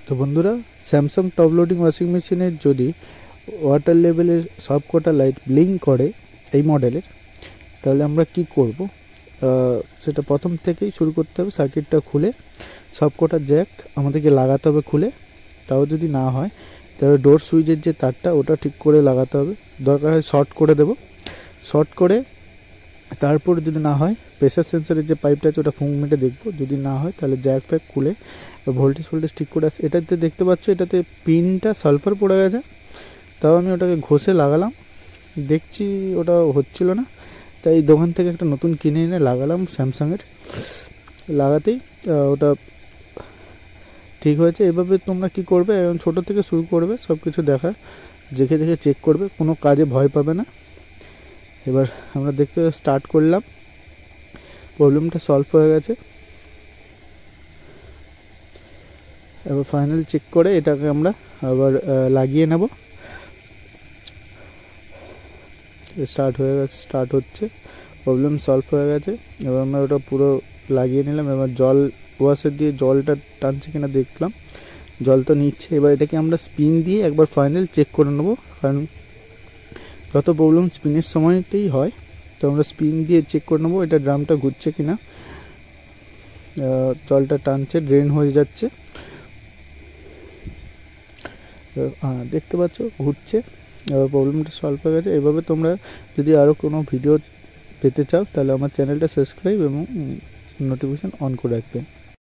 তো বন্ধুরা, Samsung top loading washing মেশিনের যদি ওয়াটার লেভেলের সব কটা লাইট ব্লিঙ্ক করে এই মডেলের, তাহলে আমরা কি করব, সেটা প্রথম থেকেই শুরু করতে হবে। সার্কিটটা খুলে সব কটা জ্যাক আমাদেরকে লাগাতে হবে খুলে। তাও যদি না হয় তাহলে ডোর সুইচের যে তারটা ওটা ঠিক করে লাগাতে হবে, দরকার হয় শর্ট করে দেব। শর্ট করে তারপর যদি না হয় প্রেসার সেন্সারের যে পাইপটা আছে ওটা ফুঁক মেটে দেখবো, যদি না হয় তাহলে জ্যাক ফ্যাক খুলে ভোল্টেজ ঠিক করে আসে। এটাতে দেখতে পাচ্ছ এটাতে পিনটা সালফার পড়ে গেছে, তাও আমি ওটাকে ঘষে লাগালাম, দেখছি ওটা হচ্ছিল না, তাই দোকান থেকে একটা নতুন কিনে এনে লাগালাম স্যামসাংয়ের। লাগাতেই ওটা ঠিক হয়েছে। এভাবে তোমরা কি করবে, ছোটো থেকে শুরু করবে, সব কিছু দেখা দেখে দেখে চেক করবে, কোনো কাজে ভয় পাবে না। এবার আমরা দেখতে স্টার্ট করলাম, প্রবলেমটা সলভ হয়ে গেছে। এবার ফাইনাল চেক করে এটাকে আমরা আবার লাগিয়ে নেব। স্টার্ট হচ্ছে, প্রবলেম সলভ হয়ে গেছে। এবার আমরা ওটা পুরো লাগিয়ে নিলাম। এবার জল ওয়াশার দিয়ে জলটা টানছে কিনা দেখলাম, জল তো নিচ্ছে। এবার এটাকে আমরা স্পিন দিয়ে একবার ফাইনাল চেক করে নেবো, কারণ যত প্রবলেম স্পিনের সময়তেই হয়। তো আমরা স্পিন দিয়ে চেক করে নেবো এটা ড্রামটা ঘুরছে কিনা। জলটা টানছে, ড্রেন হয়ে যাচ্ছে, দেখতে পাচ্ছ ঘুরছে। এবার প্রবলেমটা সলভ হয়ে গেছে। এভাবে তোমরা যদি আরও কোনো ভিডিও পেতে চাও তাহলে আমার চ্যানেলটা সাবস্ক্রাইব এবং নোটিফিকেশান অন করে রাখবে।